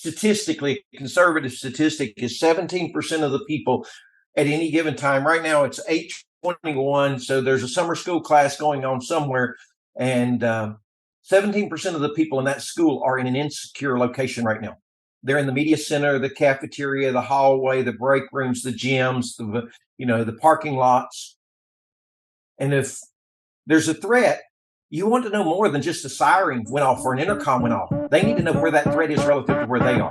statistically, a conservative statistic is 17% of the people at any given time. Right now it's 8:21, so there's a summer school class going on somewhere, and 17% of the people in that school are in an insecure location right now. They're in the media center, the cafeteria, the hallway, the break rooms, the gyms, the parking lots. And if there's a threat, you want to know more than just a siren went off or an intercom went off. They need to know where that threat is relative to where they are.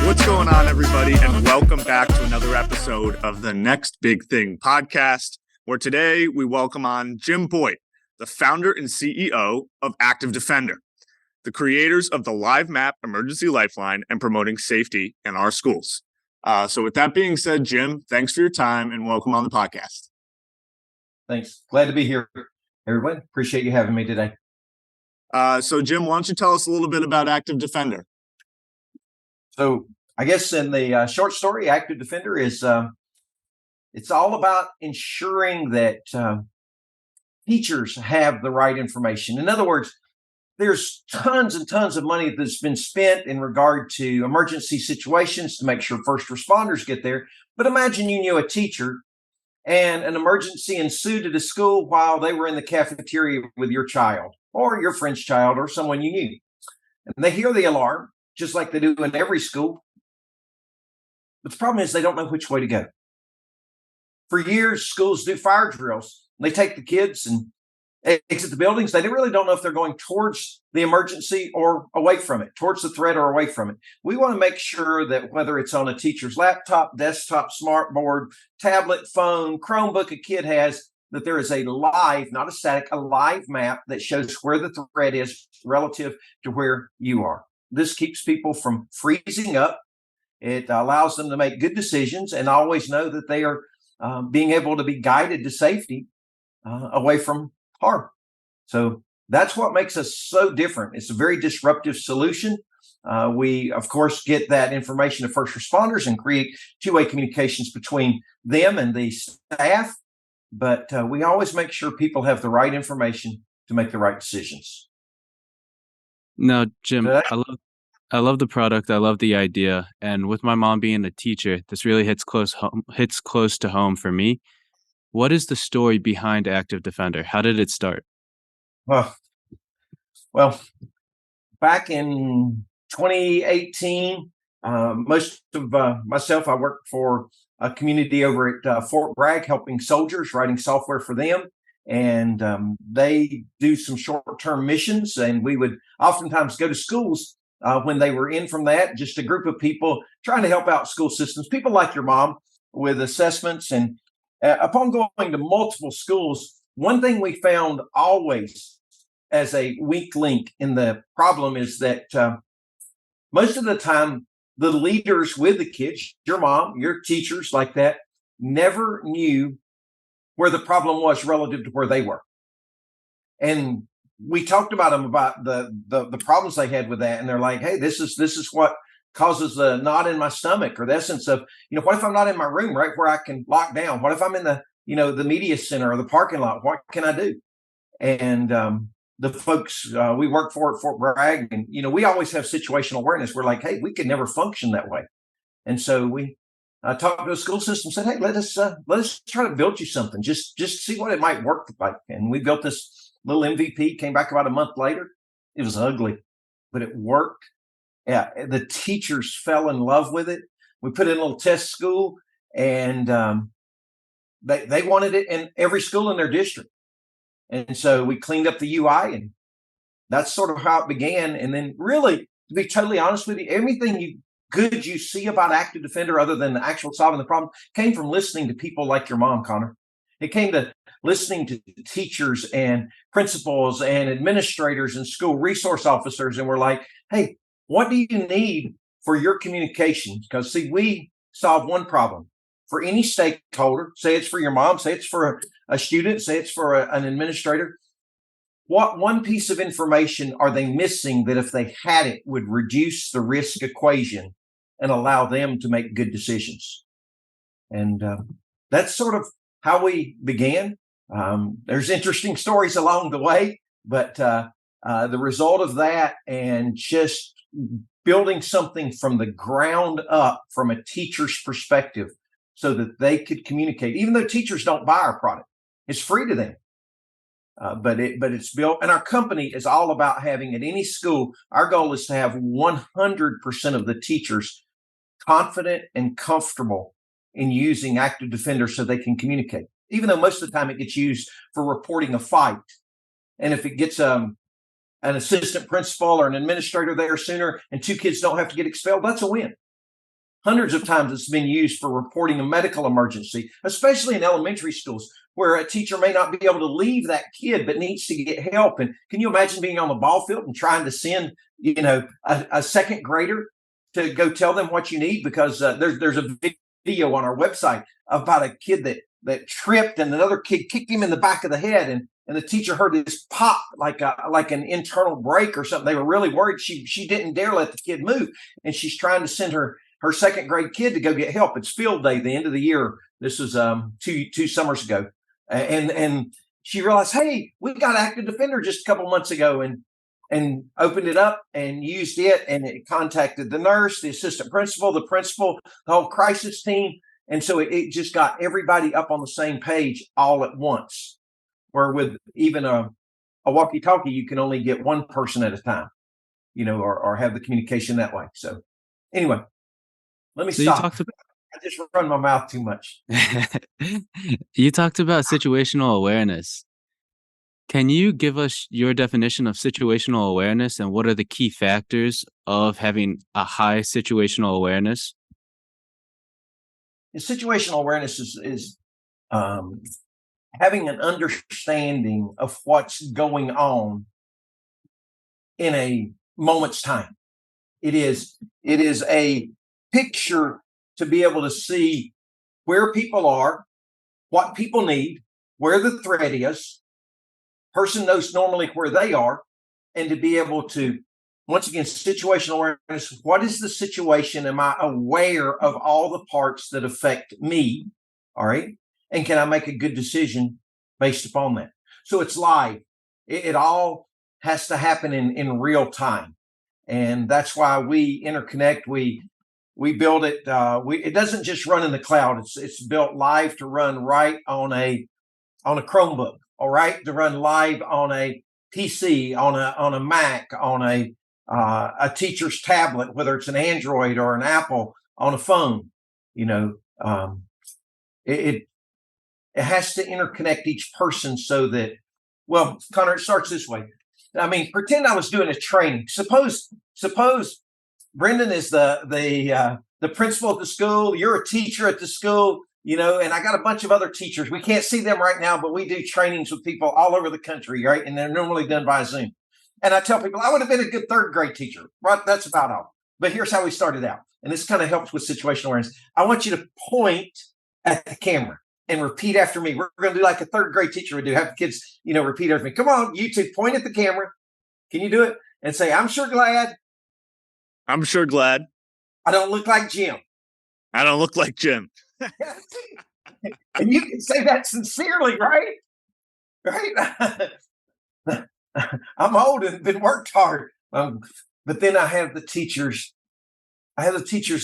What's going on, everybody, and welcome back to another episode of the Next Big Thing podcast, where today we welcome on Jim Boyte, the founder and CEO of Active Defender, the creators of the Live Map Emergency Lifeline and promoting safety in our schools. So with that being said, Jim, thanks for your time and welcome on the podcast. Thanks. Glad to be here, everyone. Appreciate you having me today. So Jim, why don't you tell us a little bit about Active Defender? So I guess in the short story, Active Defender is it's all about ensuring that teachers have the right information. In other words, there's tons and tons of money that's been spent in regard to emergency situations to make sure first responders get there. But imagine you knew a teacher and an emergency ensued at a school while they were in the cafeteria with your child or your friend's child or someone you knew. And they hear the alarm, just like they do in every school. But the problem is they don't know which way to go. For years, schools do fire drills. They take the kids and exit the buildings. They really don't know if they're going towards the emergency or away from it, towards the threat or away from it. We want to make sure that whether it's on a teacher's laptop, desktop, smartboard, tablet, phone, Chromebook a kid has, that there is a live, not a static, a live map that shows where the threat is relative to where you are. This keeps people from freezing up. It allows them to make good decisions and always know that they are being able to be guided to safety away from harm. So that's what makes us so different. It's a very disruptive solution. We, of course, get that information to first responders and create two-way communications between them and the staff. But we always make sure people have the right information to make the right decisions. No, Jim, I love the product. I love the idea. And with my mom being a teacher, this really hits close to home for me. What is the story behind Active Defender? How did it start? Well, back in 2018, most of myself, I worked for a community over at Fort Bragg, helping soldiers, writing software for them. And they do some short-term missions. And we would oftentimes go to schools when they were in from that, just a group of people trying to help out school systems, people like your mom with assessments. And upon going to multiple schools, one thing we found always as a weak link in the problem is that most of the time, the leaders with the kids, your mom, your teachers like that, never knew where the problem was relative to where they were. And we talked about them about the problems they had with that, and they're like, "Hey, this is what causes the knot in my stomach," or the essence of, what if I'm not in my room right where I can lock down? What if I'm in the media center or the parking lot? What can I do? And the folks we work for at Fort Bragg, and we always have situational awareness. We're like, "Hey, we could never function that way," and so we talked to the school system, said, "Hey, let us try to build you something, just see what it might work like." And we built this little MVP, came back about a month later. It was ugly, but it worked. Yeah, the teachers fell in love with it. We put in a little test school, and they wanted it in every school in their district. And so we cleaned up the UI, and that's sort of how it began. And then really, to be totally honest with you, everything good you see about Active Defender, other than the actual solving the problem, came from listening to people like your mom, Connor. It came to listening to teachers and principals and administrators and school resource officers. And we're like, "Hey, what do you need for your communication?" Because see, we solve one problem for any stakeholder. Say it's for your mom, say it's for a student, say it's for an administrator. What one piece of information are they missing that if they had it would reduce the risk equation and allow them to make good decisions? And that's sort of how we began. There's interesting stories along the way, but the result of that and just building something from the ground up from a teacher's perspective so that they could communicate, even though teachers don't buy our product, it's free to them. But it's built, and our company is all about having at any school. Our goal is to have 100% of the teachers confident and comfortable in using Active Defender so they can communicate. Even though most of the time it gets used for reporting a fight, and if it gets an assistant principal or an administrator there sooner, and 2 kids don't have to get expelled, that's a win. Hundreds of times it's been used for reporting a medical emergency, especially in elementary schools, where a teacher may not be able to leave that kid but needs to get help. And can you imagine being on the ball field and trying to send, a second grader to go tell them what you need? Because there's a video on our website about a kid that tripped and another kid kicked him in the back of the head, and the teacher heard this pop like an internal break or something. They were really worried. She didn't dare let the kid move, and she's trying to send her second grade kid to go get help. It's field day, the end of the year. This was two summers ago. And she realized, hey, we got Active Defender just a couple months ago, and opened it up and used it. And it contacted the nurse, the assistant principal, the whole crisis team. And so it just got everybody up on the same page all at once, where with even a walkie-talkie, you can only get one person at a time, or have the communication that way. So anyway, let me stop. I just run my mouth too much. You talked about situational awareness. Can you give us your definition of situational awareness, and what are the key factors of having a high situational awareness? And situational awareness is having an understanding of what's going on in a moment's time. It is a picture to be able to see where people are, what people need, where the threat is. Person knows normally where they are, and to be able to, once again, situational awareness. What is the situation? Am I aware of all the parts that affect me? All right. And can I make a good decision based upon that? So it's live. It all has to happen in real time. And that's why we interconnect. We build it. It doesn't just run in the cloud. It's built live to run right on a Chromebook. All right, to run live on a PC, on a Mac, on a teacher's tablet, whether it's an Android or an Apple, on a phone. It has to interconnect each person so that, well, Connor, it starts this way. I mean, pretend I was doing a training. Suppose Brendan is the principal at the school. You're a teacher at the school, and I got a bunch of other teachers. We can't see them right now, but we do trainings with people all over the country, right? And they're normally done by Zoom. And I tell people, I would have been a good 3rd grade teacher, right? That's about all. But here's how we started out. And this kind of helps with situational awareness. I want you to point at the camera and repeat after me. We're going to do like a 3rd grade teacher would do. Have the kids, repeat after me. Come on, you two, point at the camera. Can you do it? And say, I'm sure glad. I'm sure glad. I don't look like Jim. I don't look like Jim. And you can say that sincerely, right? Right? I'm old and been worked hard. But then I have the teachers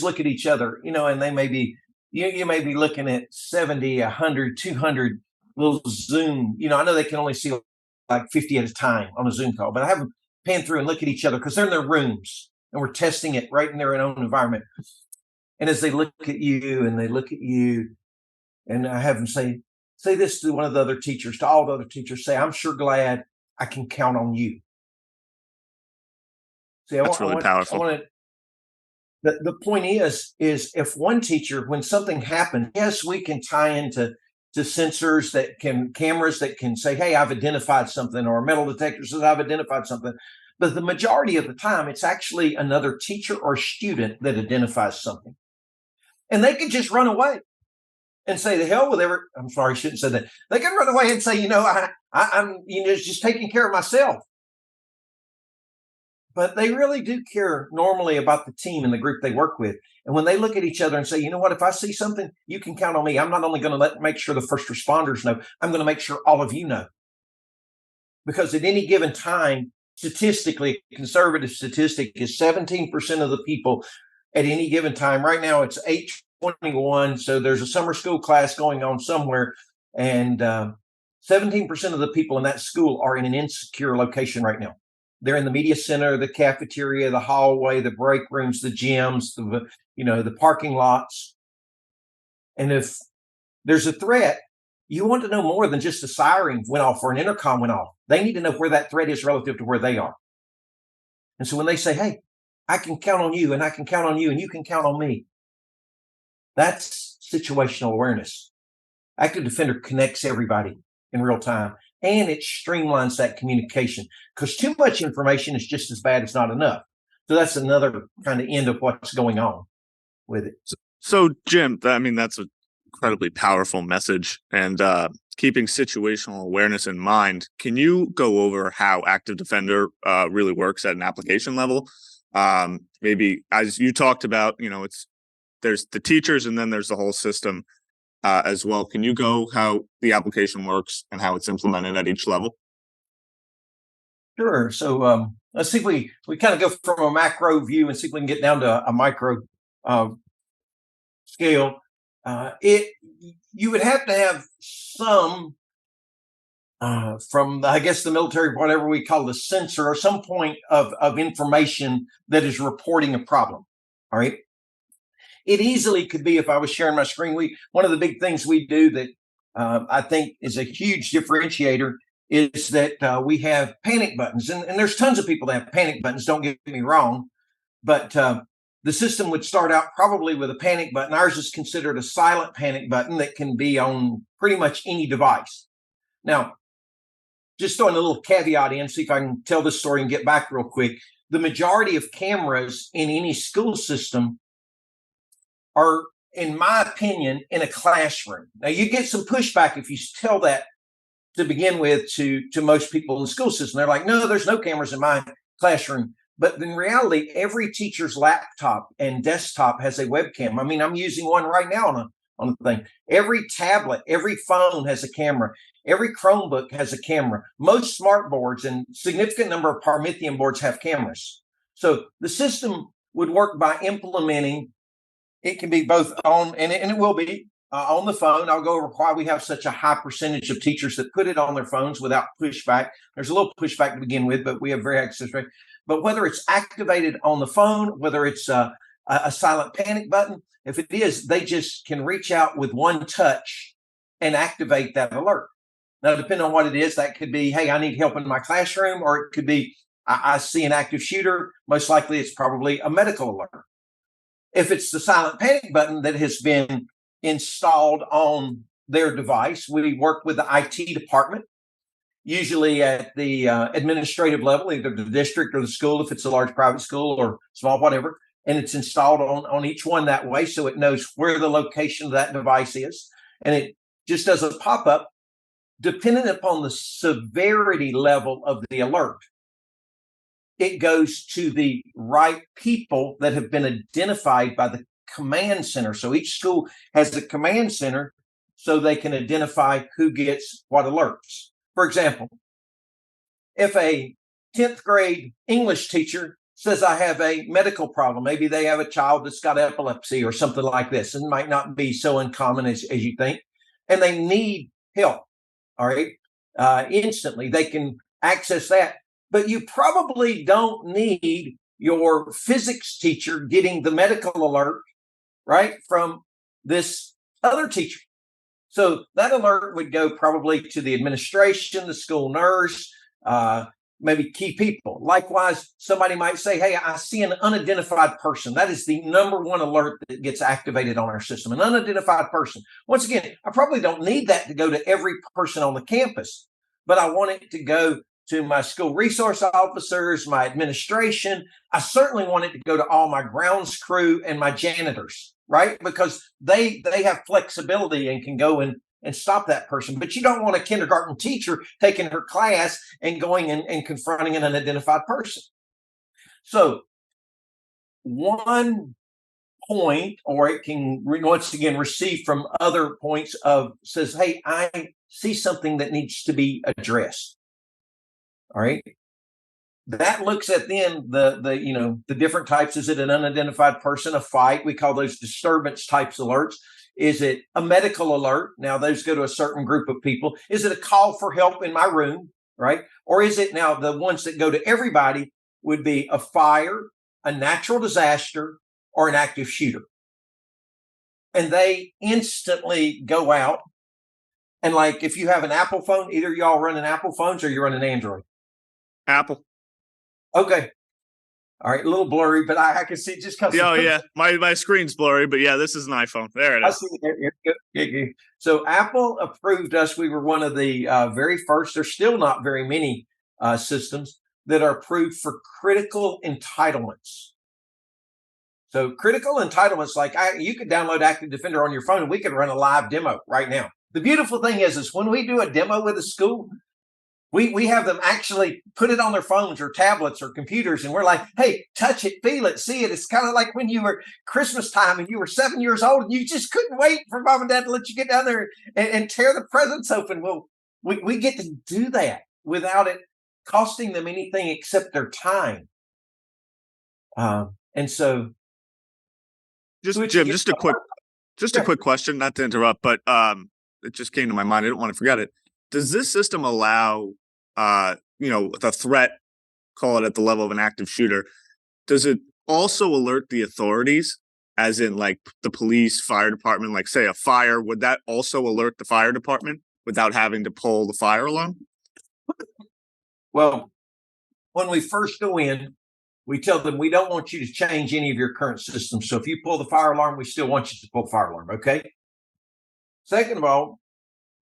look at each other, and they may be, you may be looking at 70, 100, 200 little Zoom. I know they can only see like 50 at a time on a Zoom call, but I have them pan through and look at each other because they're in their rooms and we're testing it right in their own environment. And as they look at you and they look at you, and I have them say this to one of the other teachers, to all the other teachers, say, I'm sure glad I can count on you. See, that's really powerful. The point is if one teacher, when something happens, yes, we can tie into sensors cameras that can say, hey, I've identified something, or a metal detector says I've identified something. But the majority of the time, it's actually another teacher or student that identifies something. And they could just run away and say, the hell with every, I'm sorry, I shouldn't say that. They can run away and say, I'm just taking care of myself. but they really do care normally about the team and the group they work with. And when they look at each other and say, you know what, if I see something, you can count on me. I'm not only going to make sure the first responders know, I'm going to make sure all of you know. Because at any given time, statistically, conservative statistic is 17% of the people at any given time. Right now, it's 8:21, so there's a summer school class going on somewhere, and 17% of the people in that school are in an insecure location right now. They're in the media center, the cafeteria, the hallway, the break rooms, the gyms, the parking lots. And if there's a threat, you want to know more than just a siren went off or an intercom went off. They need to know where that threat is relative to where they are. And so when they say, hey, I can count on you and I can count on you and you can count on me, that's situational awareness. Active Defender connects everybody in real time, and it streamlines that communication, because too much information is just as bad as not enough. So that's another kind of end of what's going on with it. So Jim, that's an incredibly powerful message, and keeping situational awareness in mind, can you go over how Active Defender really works at an application level? Maybe as you talked about, there's the teachers and then there's the whole system as well. Can you go how the application works and how it's implemented at each level? Sure. So let's see if we kind of go from a macro view and see if we can get down to a micro scale. You would have to have some from, I guess, the military, whatever we call the sensor, or some point of information that is reporting a problem. All right. It easily could be, if I was sharing my screen, one of the big things we do that I think is a huge differentiator is that we have panic buttons. And there's tons of people that have panic buttons, don't get me wrong. But the system would start out probably with a panic button. Ours is considered a silent panic button that can be on pretty much any device. Now, just throwing a little caveat in, see if I can tell this story and get back real quick. The majority of cameras in any school system are, in my opinion, in a classroom. Now, you get some pushback if you tell that to begin with to most people in the school system. They're like, no, there's no cameras in my classroom. But in reality, every teacher's laptop and desktop has a webcam. I'm using one right now on the thing. Every tablet, every phone has a camera. Every Chromebook has a camera. Most smart boards and significant number of Promethean boards have cameras. So the system would work by implementing. It can be both on, and it will be on the phone. I'll go over why we have such a high percentage of teachers that put it on their phones without pushback. There's a little pushback to begin with, but we have very access rate. But whether it's activated on the phone, whether it's a silent panic button, if it is, they just can reach out with one touch and activate that alert. Now, depending on what it is, that could be, hey, I need help in my classroom, or it could be, I see an active shooter. Most likely it's probably a medical alert. If it's the silent panic button that has been installed on their device, we work with the IT department, usually at the administrative level, either the district or the school, if it's a large private school or small, whatever, and it's installed on each one that way, so it knows where the location of that device is. And it just does a pop-up depending upon the severity level of the alert. It goes to the right people that have been identified by the command center. So each school has a command center so they can identify who gets what alerts. For example, if a 10th grade English teacher says, I have a medical problem, maybe they have a child that's got epilepsy or something like this, and it might not be so uncommon as you think, and they need help, all right, instantly, they can access that. But you probably don't need your physics teacher getting the medical alert, right, from this other teacher. So that alert would go probably to the administration, the school nurse, maybe key people. Likewise, somebody might say, hey, I see an unidentified person. That is the number one alert that gets activated on our system, an unidentified person. Once again, I probably don't need that to go to every person on the campus, but I want it to go to my school resource officers, my administration. I certainly want it to go to all my grounds crew and my janitors, right? Because they have flexibility and can go and stop that person. But you don't want a kindergarten teacher taking her class and going and confronting an unidentified person. So one point, or it can once again receive from other points of says, hey, I see something that needs to be addressed. All right. That looks at then the different types. Is it an unidentified person, a fight? We call those disturbance types alerts. Is it a medical alert? Now those go to a certain group of people. Is it a call for help in my room, right? Or is it now the ones that go to everybody would be a fire, a natural disaster, or an active shooter? And they instantly go out. And like if you have an Apple phone, either y'all running Apple phones or you're running Android. Apple. Okay. All right, a little blurry, but I can see just because. Oh, yeah. My screen's blurry, but yeah, this is an iPhone. There it is. I see. So Apple approved us. We were one of the very first. There's still not very many systems that are approved for critical entitlements. So critical entitlements, like you could download Active Defender on your phone and we could run a live demo right now. The beautiful thing is when we do a demo with a school, we have them actually put it on their phones or tablets or computers, and we're like, hey, touch it, feel it, see it. It's kind of like when you were Christmas time and you were 7 years old and you just couldn't wait for mom and dad to let you get down there and tear the presents open. Well, we get to do that without it costing them anything except their time. And so Jim, just a quick question, not to interrupt, but it just came to my mind. I didn't want to forget it. Does this system allow, the threat, call it at the level of an active shooter, does it also alert the authorities, as in like the police, fire department, like say a fire, would that also alert the fire department without having to pull the fire alarm? Well, when we first go in, we tell them we don't want you to change any of your current systems. So if you pull the fire alarm, we still want you to pull the fire alarm, okay? Second of all,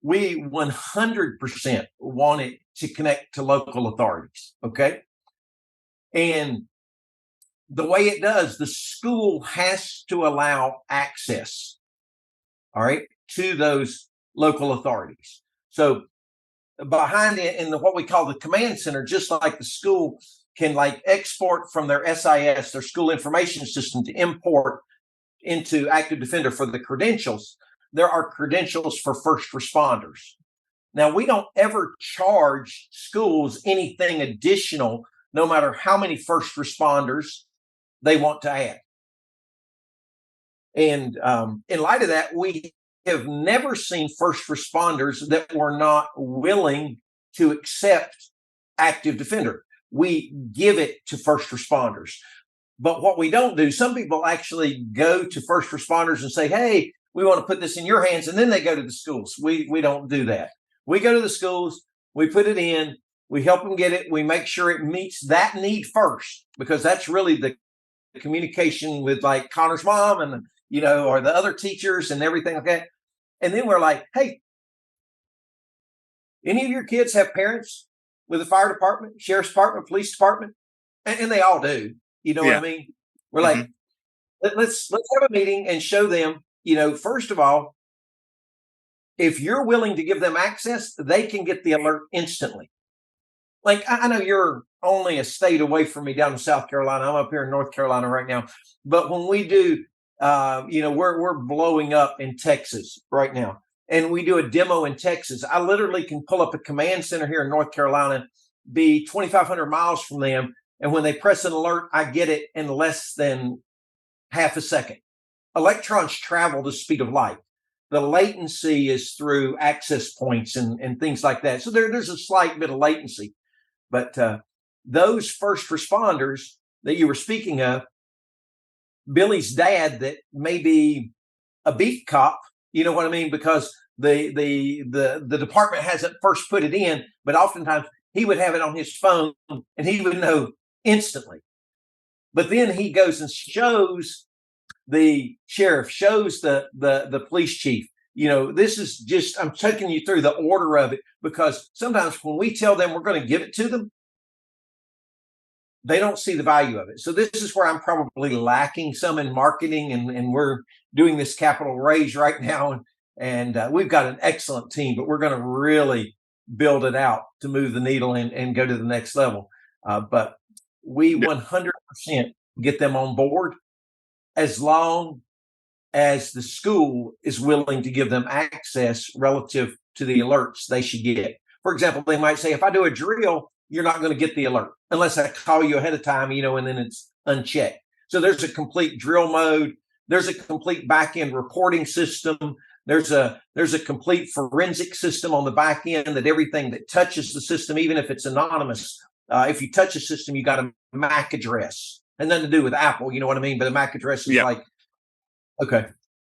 we 100% want it to connect to local authorities, okay? And the way it does, the school has to allow access, all right, to those local authorities. So behind it in what we call the command center, just like the school can like export from their SIS, their school information system, to import into Active Defender for the credentials, there are credentials for first responders. Now, we don't ever charge schools anything additional, no matter how many first responders they want to add. And in light of that, we have never seen first responders that were not willing to accept Active Defender. We give it to first responders. But what we don't do, some people actually go to first responders and say, hey, we want to put this in your hands, and then they go to the schools. We don't do that. We go to the schools, we put it in, we help them get it, we make sure it meets that need first, because that's really the communication with like Connor's mom and or the other teachers and everything like that. And then we're like, hey, any of your kids have parents with the fire department, sheriff's department, police department? And they all do. You know what I mean? We're like, let's have a meeting and show them, first of all, if you're willing to give them access, they can get the alert instantly. Like, I know you're only a state away from me down in South Carolina. I'm up here in North Carolina right now. But when we do, we're blowing up in Texas right now. And we do a demo in Texas. I literally can pull up a command center here in North Carolina, be 2,500 miles from them. And when they press an alert, I get it in less than half a second. Electrons travel the speed of light. The latency is through access points and things like that. So there's a slight bit of latency. But those first responders that you were speaking of, Billy's dad that may be a beef cop, you know what I mean? Because the department hasn't first put it in, but oftentimes he would have it on his phone and he would know instantly. But then he goes and shows the sheriff, shows the police chief. This is just, I'm taking you through the order of it, because sometimes when we tell them we're going to give it to them, they don't see the value of it. So this is where I'm probably lacking some in marketing, and we're doing this capital raise right now. And we've got an excellent team, but we're going to really build it out to move the needle and go to the next level. But we 100% get them on board, as long as the school is willing to give them access relative to the alerts they should get. For example, they might say, if I do a drill, you're not going to get the alert unless I call you ahead of time, and then it's unchecked. So there's a complete drill mode. There's a complete back-end reporting system. There's a complete forensic system on the back end that everything that touches the system, even if it's anonymous, if you touch a system, you got a MAC address. And nothing to do with Apple, you know what I mean? But a MAC address is like, okay.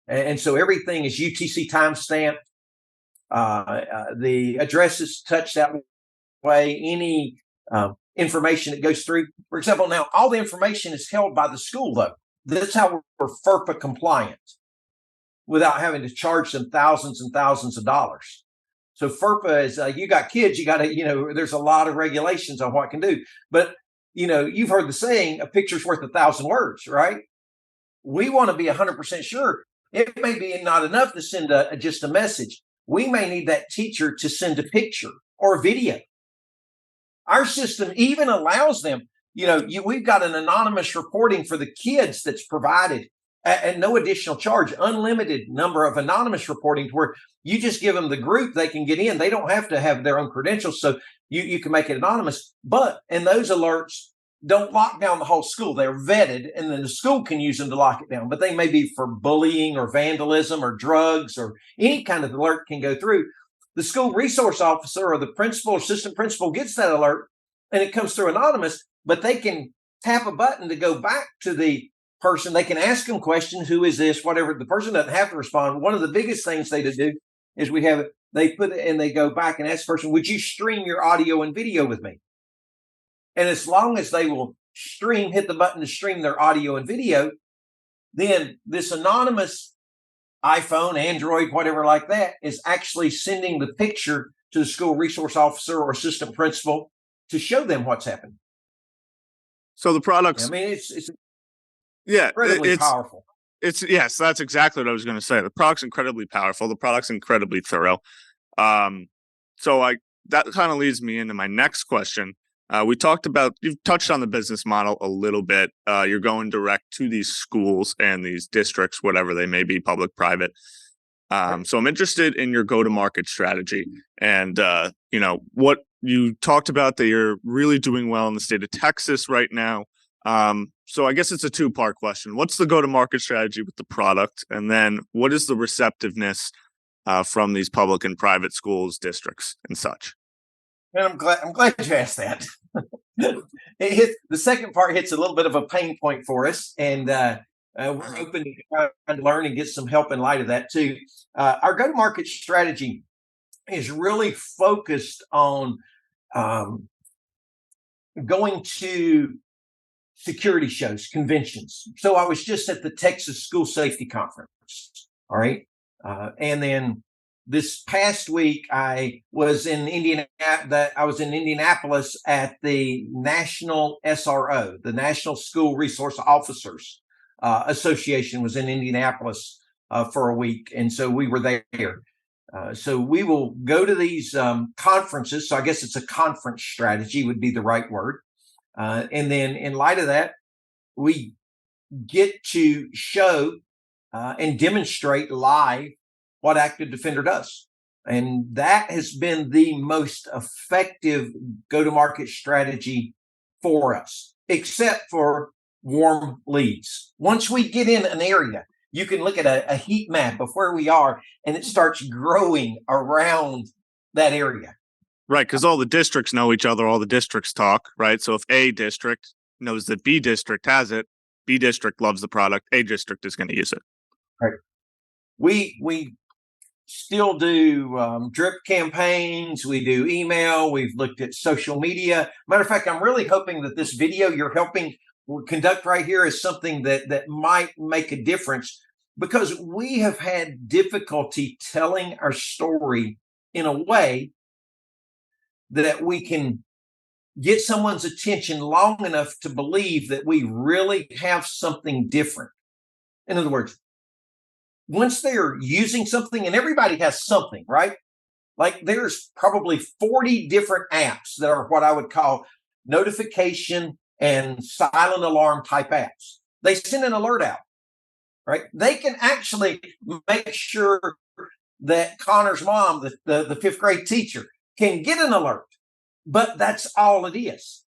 And so everything is UTC timestamped. The address is touched that way. Any information that goes through, for example, now all the information is held by the school, though. That's how we're FERPA compliant without having to charge them thousands and thousands of dollars. So FERPA is, you got kids, you got to, there's a lot of regulations on what it can do. But, you've heard the saying, a picture's worth 1,000 words, right? We want to be 100% sure. It may be not enough to send just a message. We may need that teacher to send a picture or a video. Our system even allows them, we've got an anonymous reporting for the kids that's provided at no additional charge, unlimited number of anonymous reporting where you just give them the group, they can get in. They don't have to have their own credentials. So you can make it anonymous. And those alerts don't lock down the whole school. They're vetted, and then the school can use them to lock it down. But they may be for bullying or vandalism or drugs or any kind of alert can go through. The school resource officer or the principal or assistant principal gets that alert, and it comes through anonymous, but they can tap a button to go back to the person. They can ask them questions. Who is this? Whatever. The person doesn't have to respond. One of the biggest things they do is they put it and they go back and ask the person, would you stream your audio and video with me? And as long as they will hit the button to stream their audio and video, then this anonymous iPhone, Android, whatever like that, is actually sending the picture to the school resource officer or assistant principal to show them what's happened. So the products, it's incredibly powerful. Yes, that's exactly what I was going to say. The product's incredibly powerful. The product's incredibly thorough. That kind of leads me into my next question. You've touched on the business model a little bit. You're going direct to these schools and these districts, whatever they may be, public, private. So I'm interested in your go-to-market strategy and, what you talked about that you're really doing well in the state of Texas right now. So I guess it's a two-part question. What's the go-to-market strategy with the product? And then what is the receptiveness from these public and private schools, districts, and such? And I'm glad you asked that. The second part hits a little bit of a pain point for us, and we're open to try and learn and get some help in light of that too. Our go-to-market strategy is really focused on going to security shows, conventions. So I was just at the Texas School Safety Conference. All right. And then this past week, I was in Indianapolis at the National SRO, the National School Resource Officers Association was in Indianapolis for a week. And so we were there. So we will go to these conferences. So I guess it's a conference strategy would be the right word. And then in light of that, we get to show and demonstrate live what Active Defender does. And that has been the most effective go-to-market strategy for us, except for warm leads. Once we get in an area, you can look at a heat map of where we are, and it starts growing around that area. Right, because all the districts know each other, all the districts talk, right? So if A district knows that B district has it, B district loves the product, A district is going to use it. Right. We still do drip campaigns. We do email. We've looked at social media. Matter of fact, I'm really hoping that this video you're helping conduct right here is something that might make a difference, because we have had difficulty telling our story in a way that we can get someone's attention long enough to believe that we really have something different. In other words, once they're using something, and everybody has something, right? Like there's probably 40 different apps that are what I would call notification and silent alarm type apps. They send an alert out, right? They can actually make sure that Connor's mom, the fifth grade teacher, can get an alert, but that's all it is.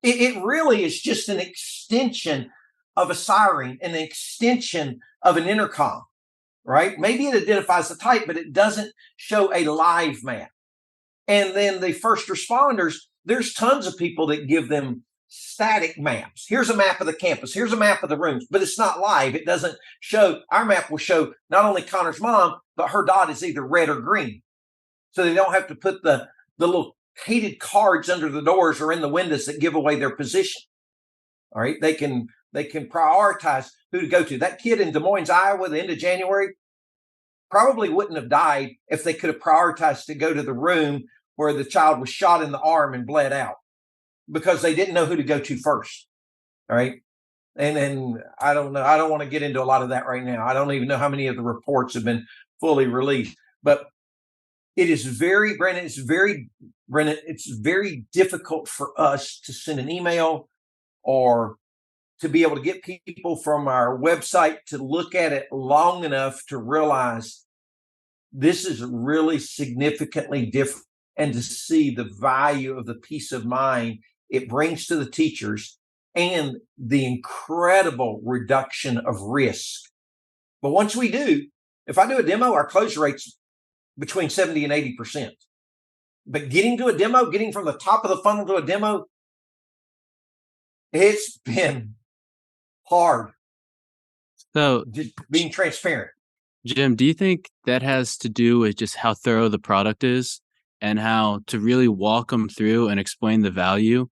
It really is just an extension of a siren, an extension of an intercom, right? Maybe it identifies the type, but it doesn't show a live map. And then the first responders, there's tons of people that give them static maps. Here's a map of the campus. Here's a map of the rooms, but it's not live. It doesn't show. Our map will show not only Connor's mom, but her dot is either red or green. So they don't have to put the little hated cards under the doors or in the windows that give away their position. All right. They can prioritize who to go to. That kid in Des Moines, Iowa, the end of January, probably wouldn't have died if they could have prioritized to go to the room where the child was shot in the arm and bled out, because they didn't know who to go to first. All right. And then I don't know. I don't want to get into a lot of that right now. I don't even know how many of the reports have been fully released, but it is very, Brandon, it's very difficult for us to send an email or to be able to get people from our website to look at it long enough to realize this is really significantly different, and to see the value of the peace of mind it brings to the teachers and the incredible reduction of risk. But once we do, if I do a demo, our close rate's between 70 and 80%. But getting to a demo, getting from the top of the funnel to a demo, it's been hard. So just being transparent. Jim, do you think that has to do with just how thorough the product is and how to really walk them through and explain the value?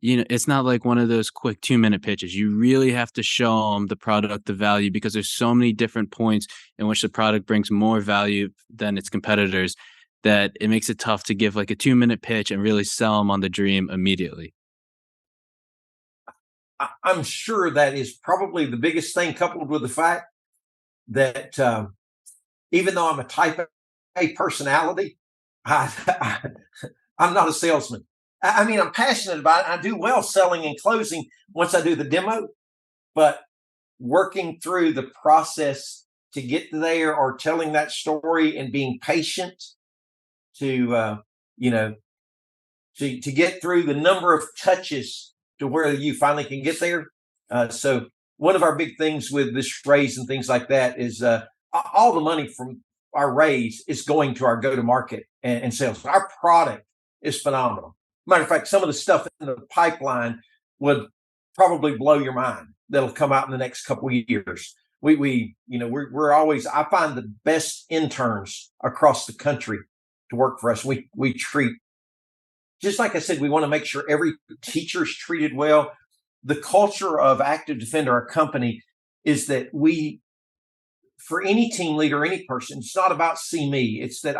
You know, it's not like one of those quick 2-minute pitches. You really have to show them the product, the value, because there's so many different points in which the product brings more value than its competitors that it makes it tough to give like a 2-minute pitch and really sell them on the dream immediately. I'm sure that is probably the biggest thing, coupled with the fact that even though I'm a type A personality, I'm not a salesman. I mean, I'm passionate about it. I do well selling and closing once I do the demo, but working through the process to get there, or telling that story and being patient to get through the number of touches to where you finally can get there. So one of our big things with this raise and things like that is all the money from our raise is going to our go-to-market and sales. Our product is phenomenal. Matter of fact, some of the stuff in the pipeline would probably blow your mind that'll come out in the next couple of years. We're always, I find the best interns across the country to work for us. We treat, just like I said, we want to make sure every teacher's treated well. The culture of Active Defender, our company, is that for any team leader, any person, it's not about see me. It's that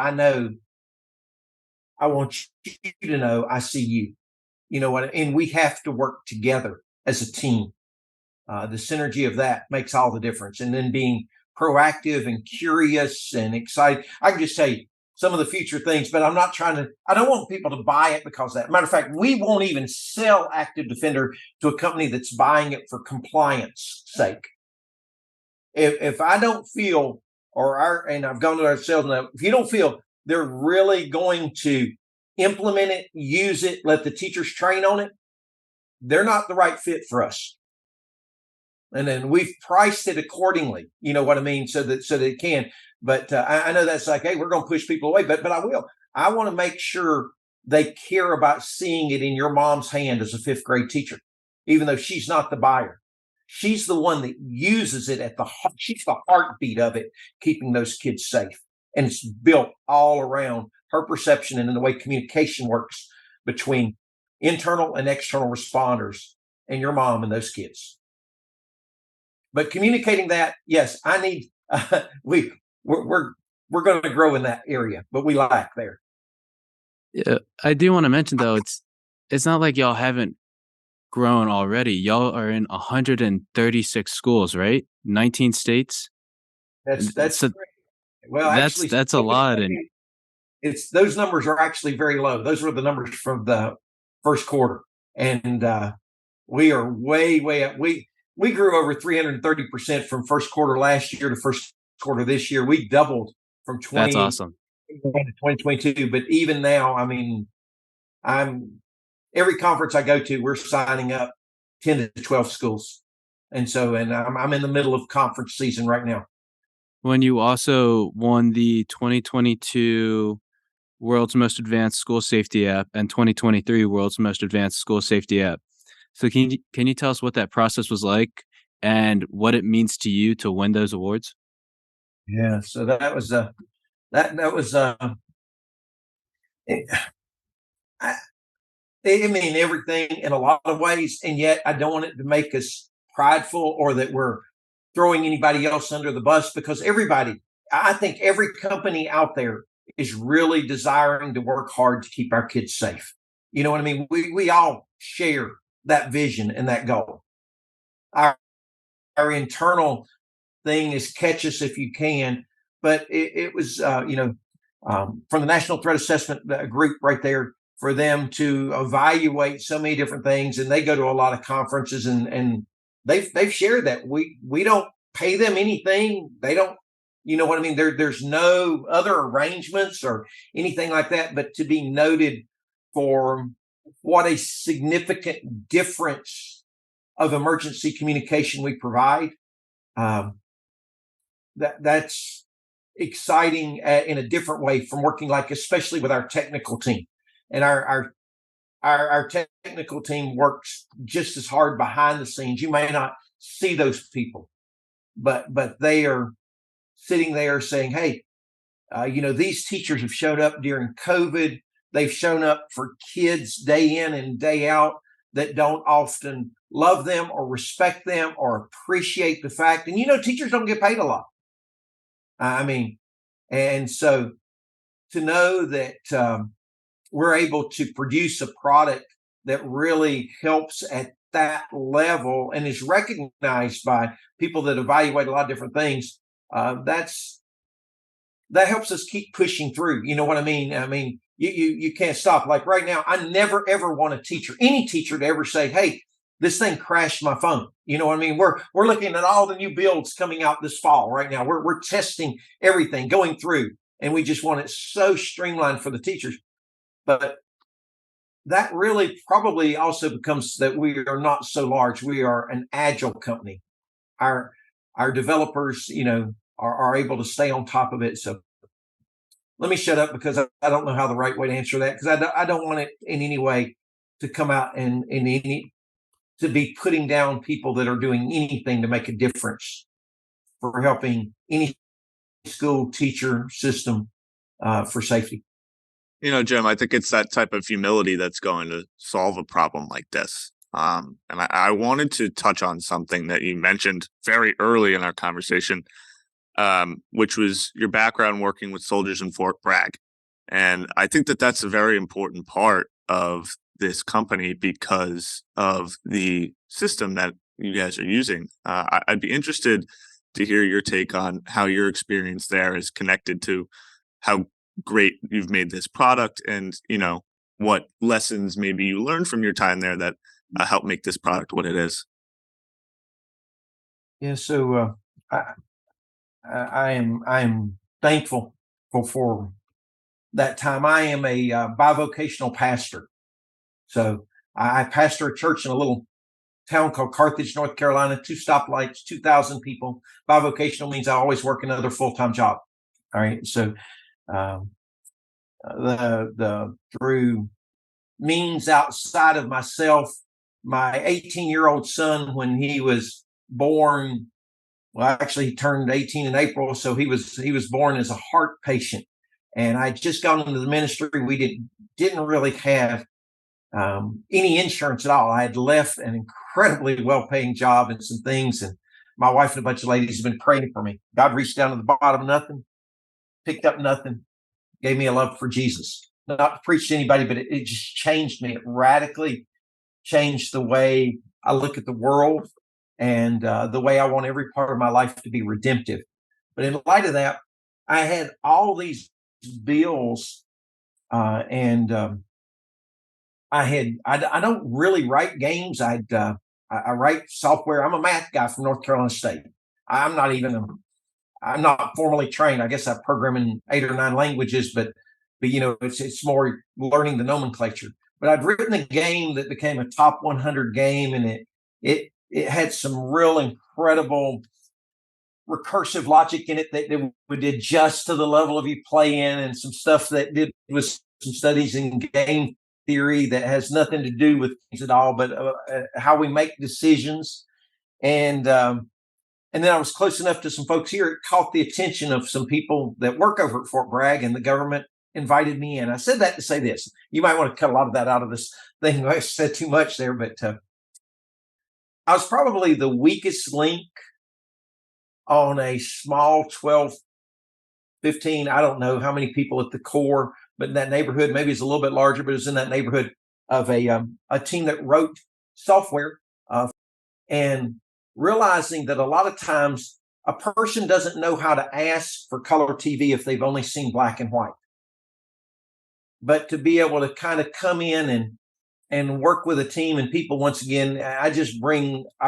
I want you to know I see you. You know what? And we have to work together as a team. The synergy of that makes all the difference. And then being proactive and curious and excited. I can just tell you some of the future things, but I don't want people to buy it because of that. Matter of fact, we won't even sell Active Defender to a company that's buying it for compliance sake. If I don't feel, and I've gone to our sales now, if you don't feel they're really going to implement it, use it, let the teachers train on it, they're not the right fit for us. And then we've priced it accordingly. You know what I mean? So that it can. But I know that's like, hey, we're going to push people away, but I will. I want to make sure they care about seeing it in your mom's hand as a fifth grade teacher, even though she's not the buyer. She's the one that uses it she's the heartbeat of it, keeping those kids safe. And it's built all around her perception and in the way communication works between internal and external responders and your mom and those kids. But communicating that, yes, I need, we're going to grow in that area, but we lack there. Yeah, I do want to mention though, it's not like y'all haven't grown already. Y'all are in 136 schools, right? 19 states. That's great. Well, actually, that's a lot, and those numbers are actually very low. Those were the numbers from the first quarter, and We are way up. We grew over 330% from first quarter last year to first quarter this year. We doubled from That's 20 awesome. to 2022. But even now, I mean, I'm every conference I go to, we're signing up 10 to 12 schools. And so, and I'm in the middle of conference season right now. When you also won the 2022 World's Most Advanced School Safety App and 2023 World's Most Advanced School Safety App. So can you tell us what that process was like and what it means to you to win those awards? Yeah. So that was that was it, I, I mean everything in a lot of ways, and yet I don't want it to make us prideful or that we're throwing anybody else under the bus, because everybody, I think every company out there is really desiring to work hard to keep our kids safe. You know what I mean? We all share that vision and that goal. Our, our internal thing is catch us if you can, but it was, from the National Threat Assessment group right there, for them to evaluate so many different things, and they go to a lot of conferences, and they've shared that we don't pay them anything. They don't, you know what I mean? There's no other arrangements or anything like that, but to be noted for what a significant difference of emergency communication we provide. Um, that's exciting in a different way from working, like, especially with our technical team, and our technical team works just as hard behind the scenes. You may not see those people, but they are sitting there saying, hey, these teachers have showed up during COVID. They've shown up for kids day in and day out that don't often love them or respect them or appreciate the fact. And teachers don't get paid a lot. I mean, and so to know that we're able to produce a product that really helps at that level and is recognized by people that evaluate a lot of different things, that helps us keep pushing through. You know what I mean? I mean, you can't stop. Like right now, I never ever want any teacher to ever say, hey, this thing crashed my phone. You know what I mean? We're looking at all the new builds coming out this fall right now. We're testing everything going through, and we just want it so streamlined for the teachers. But that really probably also becomes that we are not so large. We are an agile company. Our developers, are able to stay on top of it. So let me shut up, because I don't know how the right way to answer that, because I don't want it in any way to come out and in any to be putting down people that are doing anything to make a difference for helping any school teacher system for safety. Jim, I think it's that type of humility that's going to solve a problem like this. And I wanted to touch on something that you mentioned very early in our conversation, which was your background working with soldiers in Fort Bragg. And I think that that's a very important part of this company because of the system that you guys are using. I'd be interested to hear your take on how your experience there is connected to how great you've made this product, and what lessons maybe you learned from your time there that help make this product what it is. Yeah. So I am thankful for that time. I am a bivocational pastor. So I pastor a church in a little town called Carthage, North Carolina. 2 stoplights, 2,000 people. Bivocational means I always work another full-time job. All right. So um, the through means outside of myself, my 18-year-old son, when he was born, well, actually he turned 18 in April, so he was born as a heart patient, and I just got into the ministry. We didn't really have any insurance at all. I had left an incredibly well-paying job and some things, and my wife and a bunch of ladies have been praying for me. God reached down to the bottom of nothing, picked up nothing, gave me a love for Jesus. Not to preach to anybody, but it just changed me. It radically changed the way I look at the world, and the way I want every part of my life to be redemptive. But in light of that, I had all these bills, and I don't really write games. I write software. I'm a math guy from North Carolina State. I'm not even a I'm not formally trained. I guess I program in 8 or 9 languages, but it's more learning the nomenclature. But I'd written a game that became a top 100 game, and it had some real incredible recursive logic in it that would adjust to the level of you play in, and some stuff that did was some studies in game theory that has nothing to do with things at all, but how we make decisions. And then I was close enough to some folks here. It caught the attention of some people that work over at Fort Bragg, and the government invited me in. I said that to say this. You might want to cut a lot of that out of this thing. I said too much there, but I was probably the weakest link on a small 12, 15, I don't know how many people at the core, but in that neighborhood, maybe it's a little bit larger, but it was in that neighborhood of a team that wrote software. And realizing that a lot of times a person doesn't know how to ask for color TV if they've only seen black and white. But to be able to kind of come in and work with a team and people, once again, I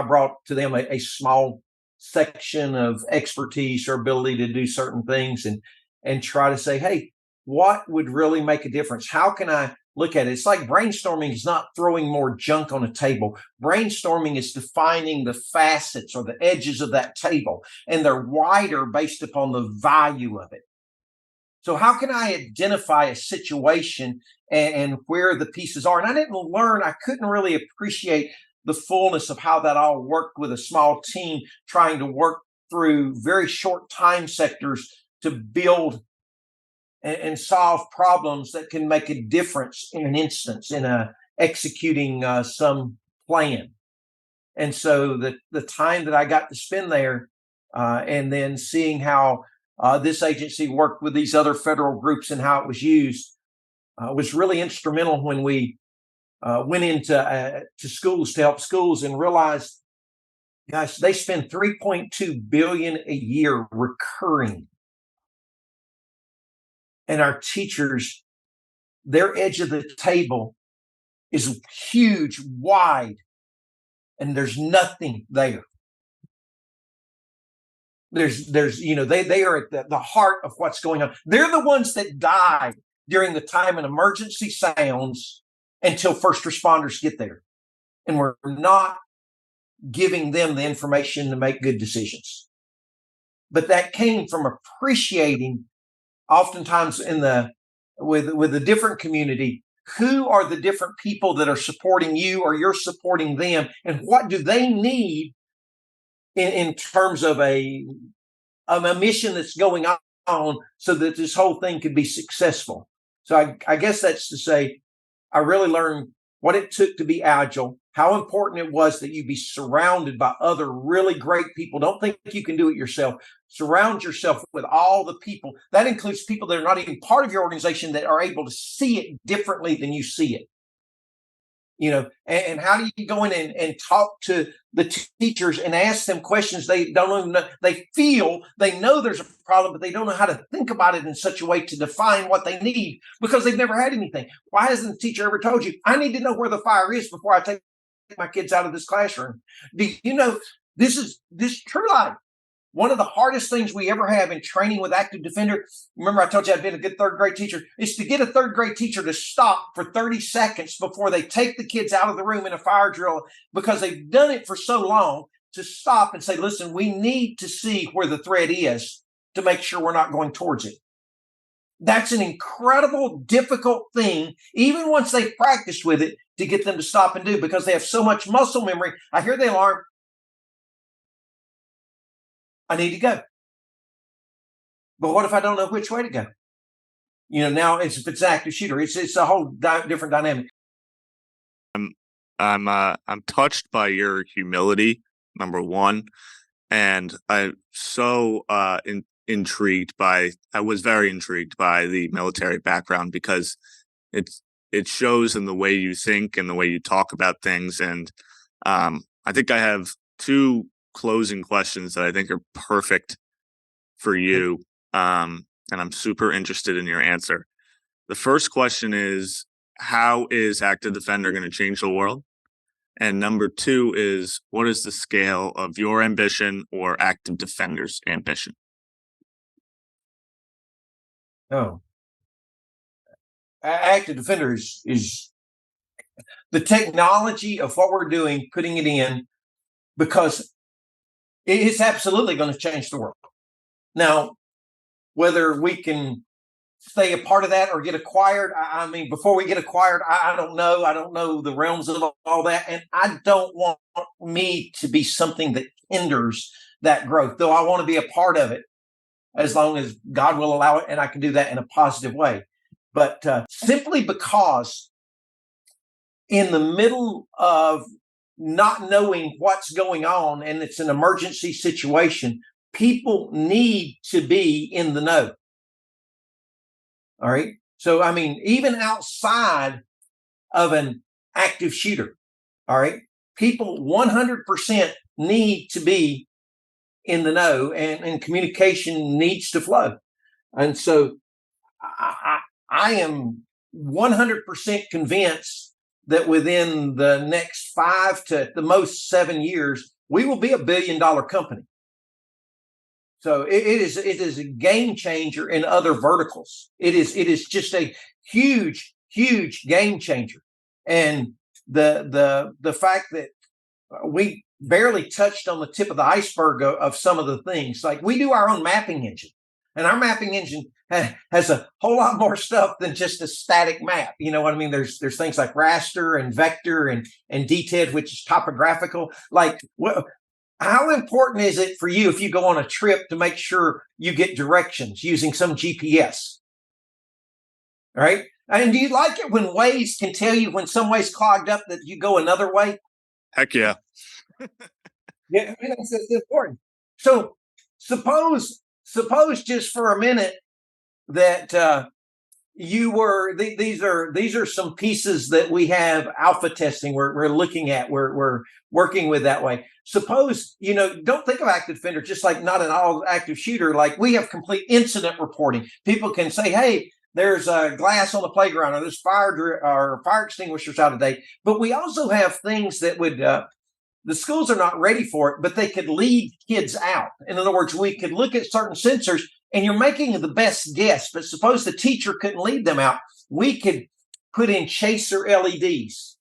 brought to them a small section of expertise or ability to do certain things, and try to say, hey, what would really make a difference? How can I look at it? It's like brainstorming is not throwing more junk on a table. Brainstorming is defining the facets or the edges of that table, and they're wider based upon the value of it. So how can I identify a situation and where the pieces are? And I couldn't really appreciate the fullness of how that all worked with a small team trying to work through very short time sectors to build and solve problems that can make a difference in an instance, in executing some plan. And so the time that I got to spend there, and then seeing how this agency worked with these other federal groups and how it was used, was really instrumental when we went into to schools to help schools, and realized, gosh, they spend $3.2 billion a year recurring. And our teachers, their edge of the table is huge, wide, and there's nothing there. They are at the heart of what's going on. They're the ones that die during the time an emergency sounds until first responders get there. And we're not giving them the information to make good decisions. But that came from appreciating, oftentimes with a different community, who are the different people that are supporting you or you're supporting them, and what do they need in terms of a mission that's going on so that this whole thing could be successful. So I guess that's to say, I really learned what it took to be agile, how important it was that you be surrounded by other really great people. Don't think you can do it yourself. Surround yourself with all the people. That includes people that are not even part of your organization, that are able to see it differently than you see it. And how do you go in and talk to the teachers and ask them questions they don't even know? They know there's a problem, but they don't know how to think about it in such a way to define what they need, because they've never had anything. Why hasn't the teacher ever told you, I need to know where the fire is before I take my kids out of this classroom? Do you know, this is true life. One of the hardest things we ever have in training with active defender, remember I told you I'd been a good third grade teacher, is to get a third grade teacher to stop for 30 seconds before they take the kids out of the room in a fire drill, because they've done it for so long, to stop and say, listen, we need to see where the threat is to make sure we're not going towards it. That's an incredible, difficult thing, even once they've practiced with it, to get them to stop and do, because they have so much muscle memory. I hear the alarm, I need to go. But what if I don't know which way to go? Now if it's an active shooter, it's a whole different dynamic. I'm touched by your humility, number one, and I'm so intrigued by. I was very intrigued by the military background, because it shows in the way you think and the way you talk about things. And I think I have two closing questions that I think are perfect for you. And I'm super interested in your answer. The first question is, how is Active Defender going to change the world? And number two is, what is the scale of your ambition or Active Defender's ambition? Oh, Active Defender is the technology of what we're doing, putting it in, because it's absolutely going to change the world. Now, whether we can stay a part of that or get acquired, I mean, before we get acquired, I don't know. I don't know the realms of all that. And I don't want me to be something that hinders that growth, though I want to be a part of it as long as God will allow it and I can do that in a positive way. But simply because in the middle of not knowing what's going on and it's an emergency situation, people need to be in the know. All right. So, I mean, even outside of an active shooter, all right, people 100% need to be in the know, and communication needs to flow. And so I am 100% convinced that within the next 5 to at the most 7 years, we will be $1 billion company. So it is a game changer in other verticals. It is just a huge game changer. And the fact that we barely touched on the tip of the iceberg of some of the things, like we do our own mapping engine, and our mapping engine has a whole lot more stuff than just a static map. You know what I mean? There's things like raster and vector and DTED, which is topographical. Like, how important is it for you if you go on a trip to make sure you get directions using some GPS? All right. And do you like it when Waze can tell you when some way's clogged up that you go another way? Heck yeah. Yeah, I mean, that's important. So suppose just for a minute that these are some pieces that we have alpha testing. We're looking at. We're working with that way. Suppose, don't think of Active Defender just like not an all active shooter. Like, we have complete incident reporting. People can say, hey, there's a glass on the playground, or there's fire extinguishers out of date. But we also have things that would, the schools are not ready for it, but they could lead kids out. In other words, we could look at certain sensors, and you're making the best guess, but suppose the teacher couldn't lead them out. We could put in chaser LEDs.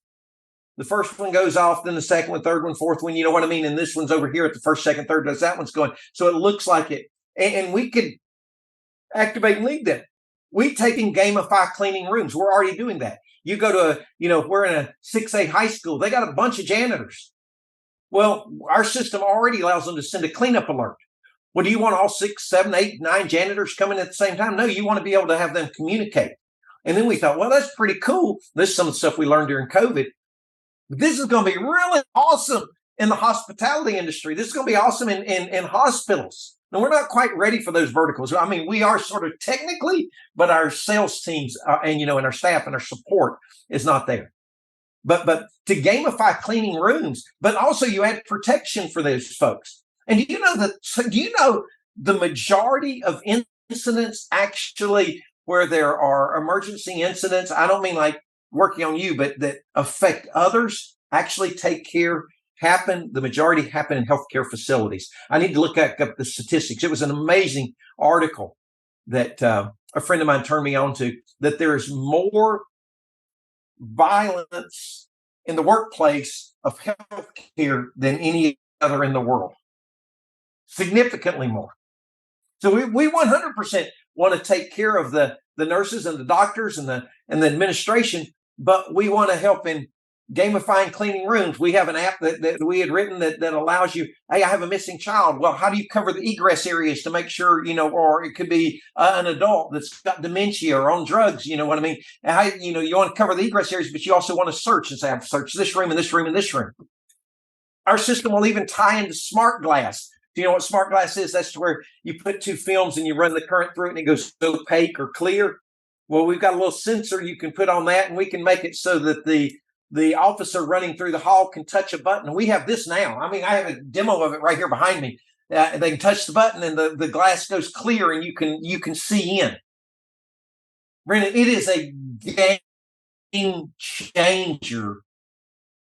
The first one goes off, then the second one, third one, fourth one, you know what I mean? And this one's over here at the first, second, third, does that one's going. So it looks like it. And we could activate and lead them. We take and gamify cleaning rooms. We're already doing that. You go to we're in a 6A high school. They got a bunch of janitors. Well, our system already allows them to send a cleanup alert. Well, do you want all 6, 7, 8, 9 janitors coming at the same time? No, you want to be able to have them communicate. And then we thought, well, that's pretty cool. This is some of the stuff we learned during COVID. But this is going to be really awesome in the hospitality industry. This is going to be awesome in hospitals. Now, we're not quite ready for those verticals. I mean, we are sort of technically, but our sales teams and our staff and our support is not there. But to gamify cleaning rooms, but also you add protection for those folks. And do you know the majority of incidents actually where there are emergency incidents, I don't mean like working on you, but that affect others, actually the majority happen in healthcare facilities. I need to look up the statistics. It was an amazing article that a friend of mine turned me on to, that there is more violence in the workplace of healthcare than any other in the world. Significantly more. So we 100% want to take care of the nurses and the doctors and the administration, but we want to help in gamifying cleaning rooms. We have an app that we had written that allows you, hey, I have a missing child. Well, how do you cover the egress areas to make sure, or it could be an adult that's got dementia or on drugs, you know what I mean? And how, you want to cover the egress areas, but you also want to search and say, I've searched this room and this room and this room. Our system will even tie into smart glass. Do you know what smart glass is? That's where you put 2 films and you run the current through it and it goes opaque or clear. Well, we've got a little sensor you can put on that, and we can make it so that the officer running through the hall can touch a button. We have this now. I mean, I have a demo of it right here behind me. They can touch the button and the glass goes clear and you can see in. Brandon, it is a game changer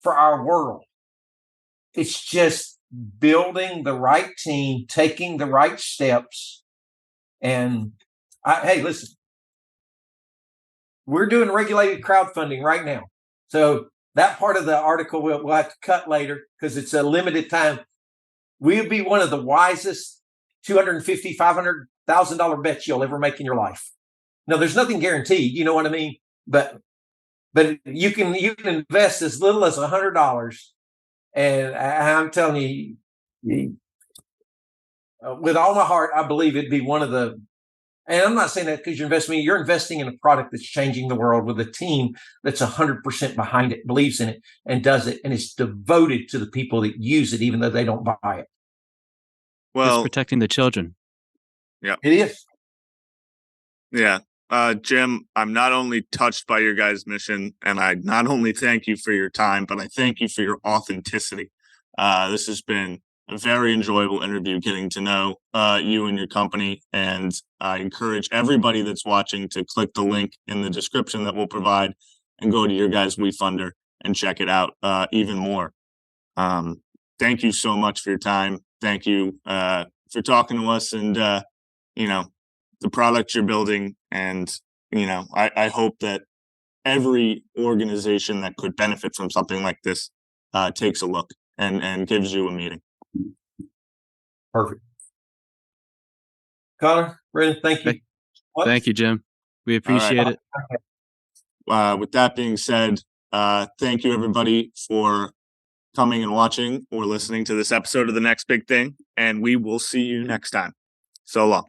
for our world. It's just building the right team, taking the right steps. And hey, listen, we're doing regulated crowdfunding right now. So that part of the article we'll have to cut later because it's a limited time. We'll be one of the wisest $250,000, $500,000 bets you'll ever make in your life. Now, there's nothing guaranteed, you know what I mean? But you can invest as little as $100, and I'm telling you, with all my heart, I believe it'd be one of the. And I'm not saying that because you're investing in a product that's changing the world with a team that's 100% behind it, believes in it, and does it, and is devoted to the people that use it, even though they don't buy it. Well, it's protecting the children. Yeah, it is. Yeah. Jim, I'm not only touched by your guys' mission, and I not only thank you for your time, but I thank you for your authenticity. This has been a very enjoyable interview getting to know you and your company, and I encourage everybody that's watching to click the link in the description that we'll provide and go to your guys' WeFunder and check it out even more. Thank you so much for your time. Thank you for talking to us and, the product you're building. And, I hope that every organization that could benefit from something like this takes a look and gives you a meeting. Perfect. Connor, Brendan, thank you. Thank you, Jim. We appreciate it. With that being said, thank you everybody for coming and watching or listening to this episode of The Next Big Thing, and we will see you next time. So long.